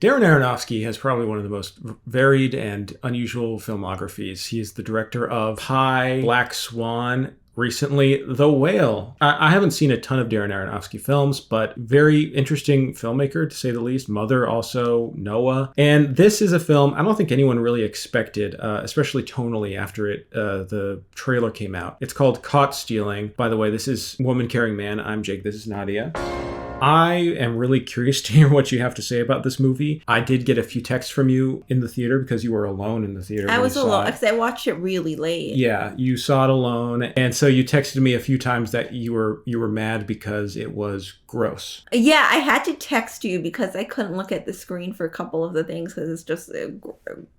Darren Aronofsky has probably one of the most varied and unusual filmographies. He is the director of Pi, Black Swan, recently The Whale. I haven't seen a ton of Darren Aronofsky films, but very interesting filmmaker to say the least. Mother also, Noah. And this is a film I don't think anyone really expected, especially tonally after the trailer came out. It's called Caught Stealing. By the way, this is Woman Carrying Man. I'm Jake. This is Nadia. I am really curious to hear what you have to say about this movie. I did get a few texts from you in the theater because you were alone in the theater. I was alone because I watched it really late. Yeah, you saw it alone. And so you texted me a few times that you were mad because it was gross. Yeah, I had to text you because I couldn't look at the screen for a couple of the things because it's just it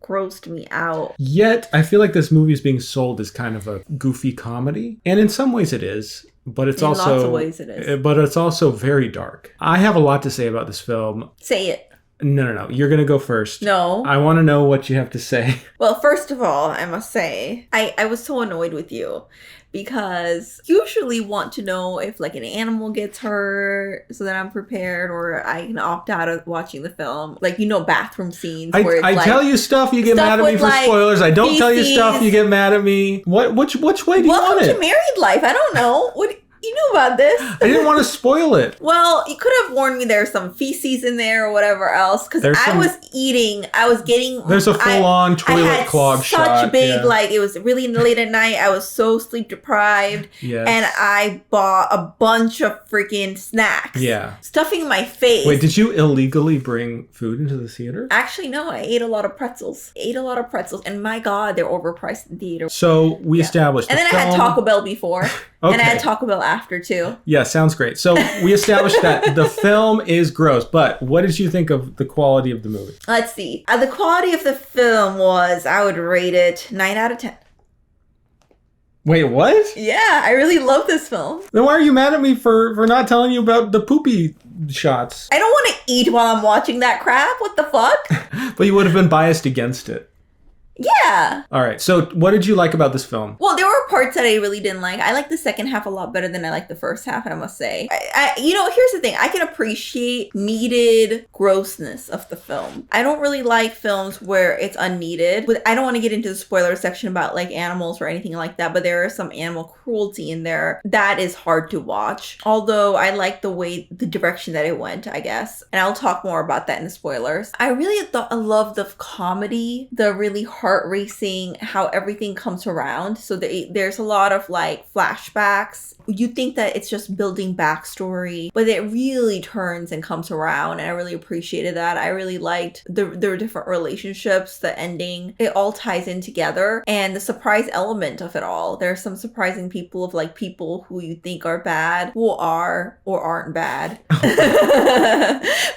grossed me out. Yet, I feel like this movie is being sold as kind of a goofy comedy. And in some ways it is. But it's also lots of ways it is. But it's also very dark. I have a lot to say about this film. Say it. No. You're going to go first. No. I want to know what you have to say. Well, first of all, I must say, I was so annoyed with you because you usually want to know if like an animal gets hurt so that I'm prepared or I can opt out of watching the film. Like, bathroom scenes where I tell you stuff, you get mad at me for spoilers. I don't tell you stuff, you get mad at me. Which way do you want it? Welcome to married life. I don't know. What you knew about this? I didn't want to spoil it. Well, you could have warned me there's some feces in there or whatever else. Because I was getting... There's a full-on toilet clog shot. Such big, it was really late at night. I was so sleep deprived. Yes. And I bought a bunch of freaking snacks. Yeah. Stuffing my face. Wait, did you illegally bring food into the theater? Actually, no. I ate a lot of pretzels. And my God, they're overpriced in theater. So we established and then I had Taco Bell before. Okay. And I had Taco Bell after too. Yeah, sounds great. So we established that the film is gross, but what did you think of the quality of the movie? Let's see. The quality of the film was, I would rate it 9 out of 10. Wait, what? Yeah, I really love this film. Then why are you mad at me for not telling you about the poopy shots? I don't want to eat while I'm watching that crap. What the fuck? But you would have been biased against it. Yeah. All right. So what did you like about this film? Well, there were parts that I really didn't like. I like the second half a lot better than I like the first half, I must say. Here's the thing. I can appreciate needed grossness of the film. I don't really like films where it's unneeded. I don't want to get into the spoiler section about like animals or anything like that, but there is some animal cruelty in there that is hard to watch. Although I like the direction that it went, I guess. And I'll talk more about that in the spoilers. I really love the comedy, the really heart racing, how everything comes around. So there's a lot of like flashbacks. You think that it's just building backstory, but it really turns and comes around. And I really appreciated that. I really liked the different relationships, the ending. It all ties in together. And the surprise element of it all. There's some surprising people who you think are bad, who are or aren't bad.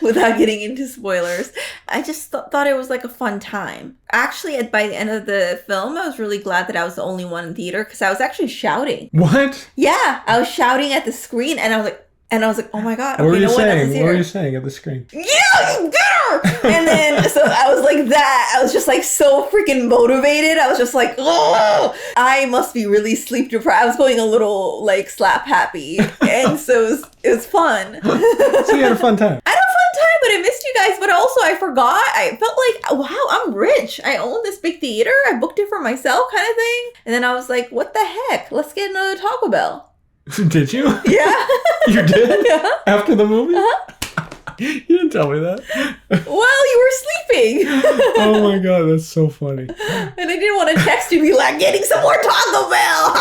Without getting into spoilers. I just thought it was like a fun time. Actually, by the end of the film, I was really glad that I was the only one in theater because I was actually shouting. What? Yeah, I was shouting at the screen and I was like, oh my God. What were you saying? What were you saying at the screen? Yeah, you get her! And then, so I was like that. I was just like so freaking motivated. I was just like, oh, I must be really sleep deprived. I was going a little like slap happy. And so it was fun. So you had a fun time. I had a fun time, but I missed you guys. But also I forgot. I felt like, wow, I'm rich. I own this big theater. I booked it for myself kind of thing. And then I was like, what the heck? Let's get another Taco Bell. Did you? Yeah. You did? Yeah. After the movie? Uh-huh. You didn't tell me that. Well, you were sleeping. Oh my God, that's so funny. And I didn't want to text you and be like, getting some more Taco Bell.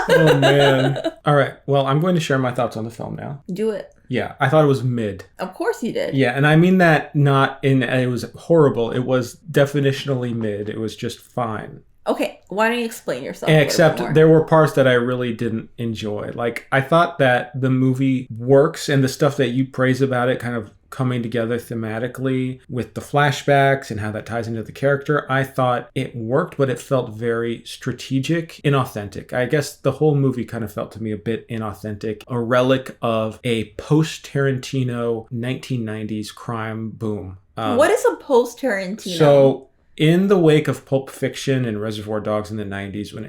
Oh man. All right. Well, I'm going to share my thoughts on the film now. Do it. Yeah, I thought it was mid. Of course you did. Yeah, and I mean that not in it was horrible. It was definitionally mid. It was just fine. Okay, why don't you explain yourself? Except there were parts that I really didn't enjoy. Like, I thought that the movie works and the stuff that you praise about it kind of coming together thematically with the flashbacks and how that ties into the character. I thought it worked, but it felt very strategic, inauthentic. I guess the whole movie kind of felt to me a bit inauthentic, a relic of a post-Tarantino 1990s crime boom. What is a post-Tarantino? So in the wake of Pulp Fiction and Reservoir Dogs in the 90s, when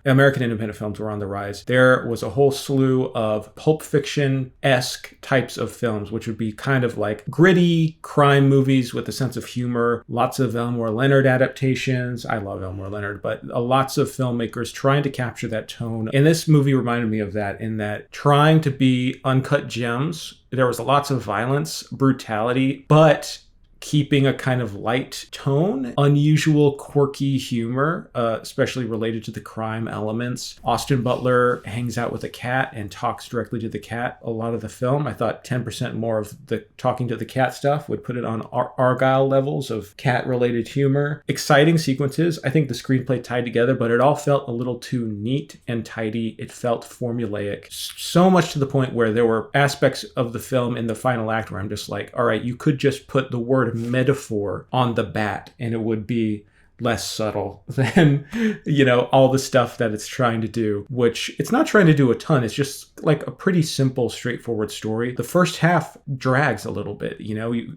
American independent films were on the rise, there was a whole slew of Pulp Fiction-esque types of films, which would be kind of like gritty crime movies with a sense of humor, lots of Elmore Leonard adaptations. I love Elmore Leonard, but lots of filmmakers trying to capture that tone. And this movie reminded me of that, in that trying to be uncut gems. There was lots of violence, brutality, but keeping a kind of light tone, unusual, quirky humor, especially related to the crime elements. Austin Butler hangs out with a cat and talks directly to the cat a lot of the film. I thought 10% more of the talking to the cat stuff would put it on Argyle levels of cat-related humor. Exciting sequences. I think the screenplay tied together, but it all felt a little too neat and tidy. It felt formulaic. So much to the point where there were aspects of the film in the final act where I'm just like, all right, you could just put the word metaphor on the bat and it would be less subtle than, all the stuff that it's trying to do, which it's not trying to do a ton. It's just like a pretty simple, straightforward story. The first half drags a little bit,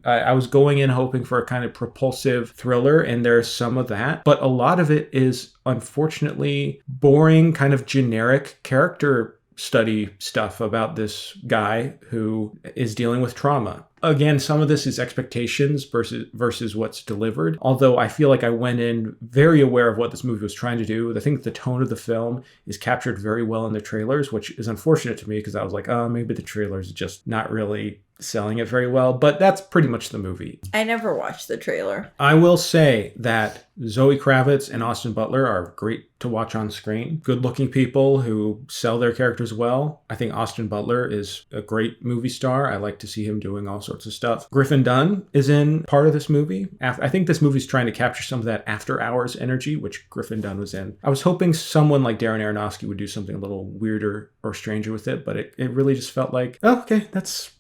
I was going in hoping for a kind of propulsive thriller, and there's some of that, but a lot of it is unfortunately boring, kind of generic character study stuff about this guy who is dealing with trauma. Again, some of this is expectations versus what's delivered. Although I feel like I went in very aware of what this movie was trying to do. I think the tone of the film is captured very well in the trailers, which is unfortunate to me because I was like, oh, maybe the trailer's just not really selling it very well. But that's pretty much the movie. I never watched the trailer. I will say that Zoe Kravitz and Austin Butler are great to watch on screen. Good-looking people who sell their characters well. I think Austin Butler is a great movie star. I like to see him doing all sorts of stuff. Griffin Dunne is in part of this movie. I think this movie's trying to capture some of that after-hours energy, which Griffin Dunne was in. I was hoping someone like Darren Aronofsky would do something a little weirder or stranger with it, but it really just felt like, oh, okay, that's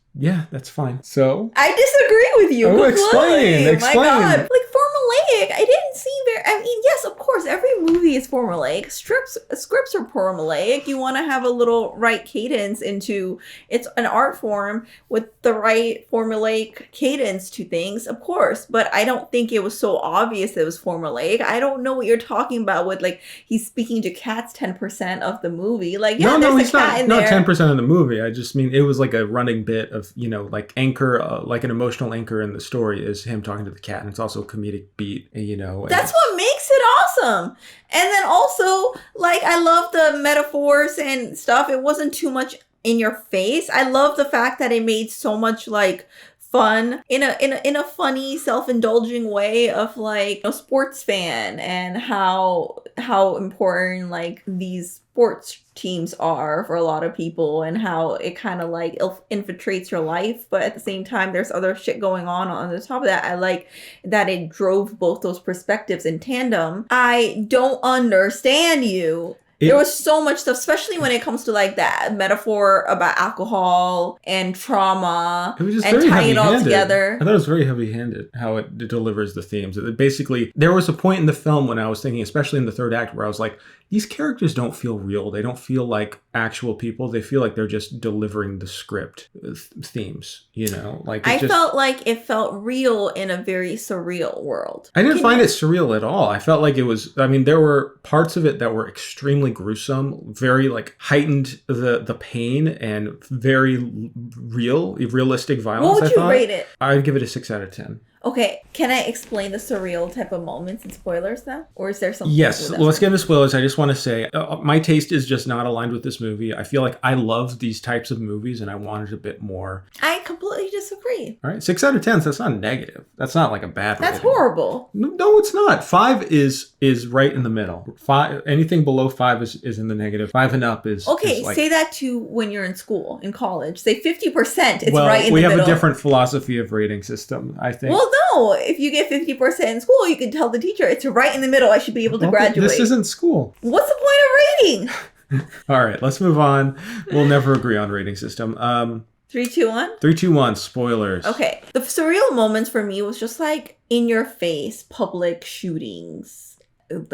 fine. So I disagree with you. Explain. My God. Like formulaic. I didn't see yes, of course, every movie is formulaic. Scripts are formulaic. You want to have a little right cadence it's an art form with the right formulaic cadence to things, of course. But I don't think it was so obvious it was formulaic. I don't know what you're talking about with like he's speaking to cats 10% of the movie. Like no, he's not 10% of the movie. I just mean it was like a running bit of like anchor, like an emotional anchor in the story is him talking to the cat, and it's also a comedic beat. That's what makes it awesome. And then also, like, I love the metaphors and stuff. It wasn't too much in your face. I love the fact that it made so much like fun in a funny, self-indulging way of like a sports fan and how important like these sports teams are for a lot of people and how it kind of like infiltrates your life, but at the same time there's other shit going on the top of that. I like that it drove both those perspectives in tandem. I don't understand you. There was so much stuff, especially when it comes to like that metaphor about alcohol and trauma and tying it all together. I thought it was very heavy-handed how it delivers the themes. Basically, there was a point in the film when I was thinking, especially in the third act, where I was like, these characters don't feel real. They don't feel like actual people. They feel like they're just delivering the script themes, Like I felt like it felt real in a very surreal world. I didn't find it surreal at all. I felt like it was, there were parts of it that were extremely gruesome, very like heightened the pain and very realistic violence. What would you rate it? I'd give it a 6 out of 10. Okay, can I explain the surreal type of moments and spoilers now? Or is there something? Yes, let's get into spoilers. I just want to say my taste is just not aligned with this movie. I feel like I love these types of movies and I wanted a bit more. I completely disagree. All right, 6 out of 10, so that's not negative. That's not like a bad rating. That's horrible. No, it's not. 5 is right in the middle. 5, anything below 5 is in the negative. 5 and up is... Okay, like, say that to when you're in school, in college. Say 50%, it's right in the middle. Well, we have a different philosophy of rating system, I think. Well, no, if you get 50% in school, you can tell the teacher it's right in the middle. I should be able to graduate. This isn't school. What's the point of rating? All right, let's move on. We'll never agree on rating system. 3, 2, 1? 3, 2, 1, spoilers. Okay. The surreal moments for me was just like in your face public shootings.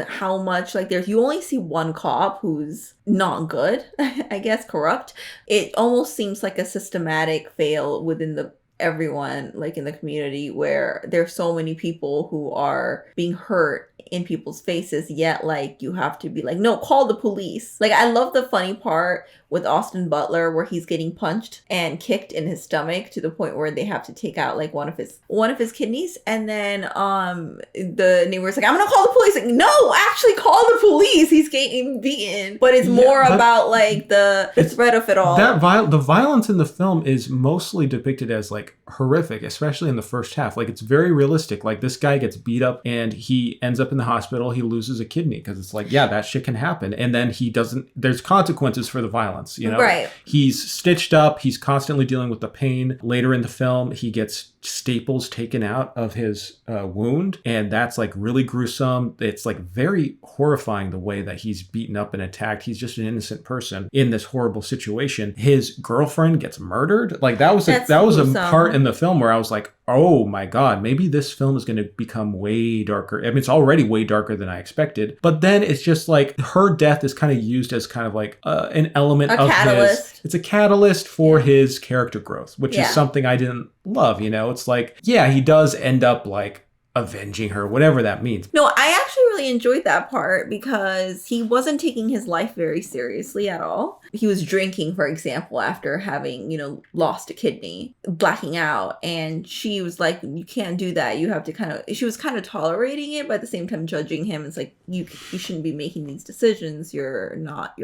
How much like you only see one cop who's not good, I guess corrupt. It almost seems like a systematic fail within the everyone like in the community where there's so many people who are being hurt in people's faces, yet like you have to be like, no, call the police. Like I love the funny part with Austin Butler where he's getting punched and kicked in his stomach to the point where they have to take out like one of his kidneys, and then the neighbor's like, I'm gonna call the police. Like, no, actually call the police, he's getting beaten. But it's more about like the threat of it all. The violence in the film is mostly depicted as like horrific, especially in the first half. Like it's very realistic. Like this guy gets beat up and he ends up in the hospital, he loses a kidney because it's like, yeah, that shit can happen. And then there's consequences for the violence, you know? Right. He's stitched up, he's constantly dealing with the pain. Later in the film, he gets staples taken out of his wound, and that's like really gruesome. It's like very horrifying the way that he's beaten up and attacked. He's just an innocent person in this horrible situation. His girlfriend gets murdered. Like that was a part in the film where I was like, oh my God, maybe this film is going to become way darker. I mean, it's already way darker than I expected. But then it's just like her death is kind of used as kind of like an element of catalyst. It's a catalyst for his character growth, which is something I didn't love. You know, it's like, yeah, he does end up like avenging her, whatever that means. No, I actually really enjoyed that part because he wasn't taking his life very seriously at all. He was drinking, for example, after having, lost a kidney, blacking out. And she was like, you can't do that. You have to she was kind of tolerating it, but at the same time judging him. It's like, you shouldn't be making these decisions. You're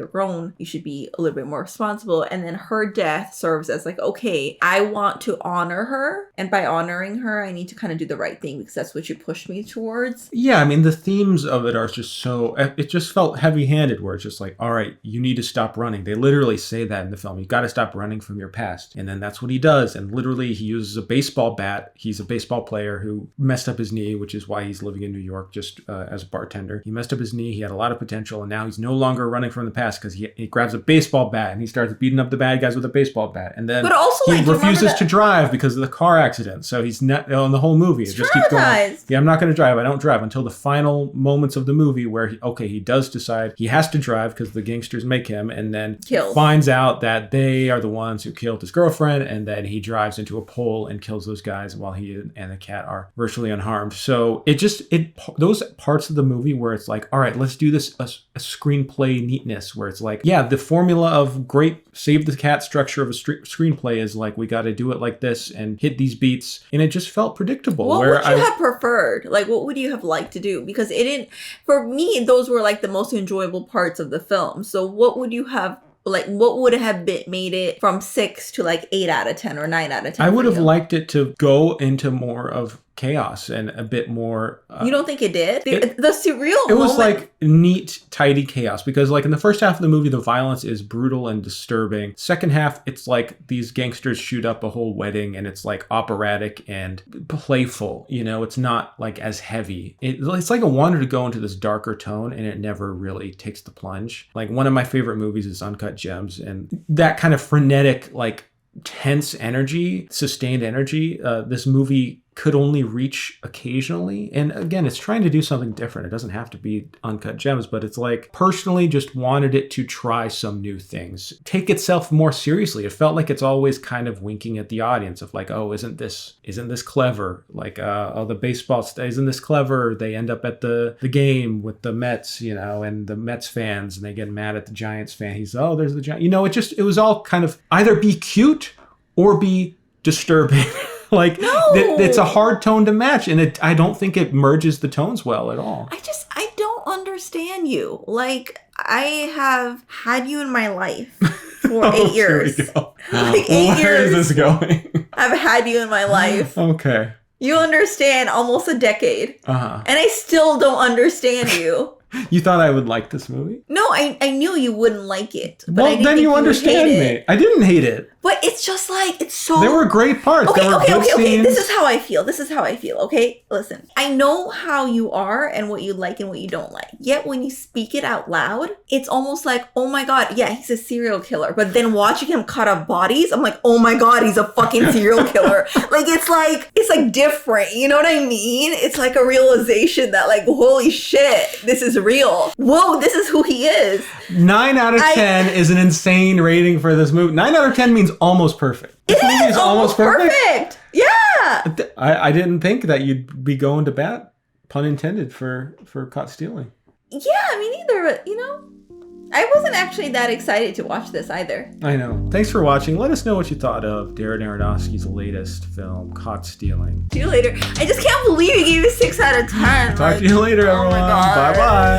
grown. You should be a little bit more responsible. And then her death serves as like, okay, I want to honor her. And by honoring her, I need to kind of do the right thing because that's what you pushed me towards. Yeah, I mean, the themes of it are just so, it just felt heavy-handed where it's just like, all right, you need to stop running. They literally say that in the film. You got to stop running from your past. And then that's what he does. And literally he uses a baseball bat. He's a baseball player who messed up his knee, which is why he's living in New York just as a bartender. He messed up his knee. He had a lot of potential. And now he's no longer running from the past because he grabs a baseball bat and he starts beating up the bad guys with a baseball bat. And then he refuses to drive because of the car accident. So he's not in the whole movie. It just keeps going. Yeah, I'm not going to drive. I don't drive until the final moments of the movie where he does decide he has to drive because the gangsters make him, and then finds out that they are the ones who killed his girlfriend, and then he drives into a pole and kills those guys while he and the cat are virtually unharmed. So those parts of the movie where it's like, all right, let's do this a screenplay neatness where it's like, yeah, the formula of great save the cat structure of a screenplay is like, we got to do it like this and hit these beats, and it just felt predictable. What would you have preferred? Like, what would you have liked to do? Because for me, those were like the most enjoyable parts of the film. So what would you have, like, what would have made it from 6 to like 8 out of 10 or 9 out of 10? I would have liked it to go into more of chaos and a bit more. You don't think it did? The surreal It was like neat, tidy chaos because like in the first half of the movie, the violence is brutal and disturbing. Second half, it's like these gangsters shoot up a whole wedding and it's like operatic and playful. It's not like as heavy. It's like a wanted to go into this darker tone and it never really takes the plunge. Like one of my favorite movies is Uncut Gems, and that kind of frenetic, like tense energy, sustained energy, this movie could only reach occasionally. And again, it's trying to do something different. It doesn't have to be Uncut Gems, but it's like personally just wanted it to try some new things, take itself more seriously. It felt like it's always kind of winking at the audience of like, oh, isn't this clever? Like, the baseball, isn't this clever? They end up at the game with the Mets, and the Mets fans, and they get mad at the Giants fan. He's, oh, there's the Giants. It was all kind of either be cute or be disturbing. Like, it's a hard tone to match, and I don't think it merges the tones well at all. I don't understand you. Like, I have had you in my life for 8 years. Here we go. Like 8 years. Where is this going? I've had you in my life. Okay. You understand almost a decade. Uh-huh. And I still don't understand you. You thought I would like this movie? No, I knew you wouldn't like it. But well, then you understand me. I didn't hate it. But it's just like, it's so... There were great parts. Okay, there were good scenes. This is how I feel, okay? Listen, I know how you are and what you like and what you don't like. Yet when you speak it out loud, it's almost like, oh my God, yeah, he's a serial killer. But then watching him cut up bodies, I'm like, oh my God, he's a fucking serial killer. It's like different. You know what I mean? It's like a realization that like, holy shit, this is real. Whoa, this is who he is. 9 out of 10 is an insane rating for this movie. 9 out of 10 means almost perfect. It movie is almost perfect. Yeah. I didn't think that you'd be going to bat, pun intended, for Caught Stealing. Yeah, me neither. But I wasn't actually that excited to watch this either. I know. Thanks for watching. Let us know what you thought of Darren Aronofsky's latest film, Caught Stealing. See you later. I just can't believe you gave it 6 out of 10. Talk to you later, everyone. Oh my God. Bye-bye.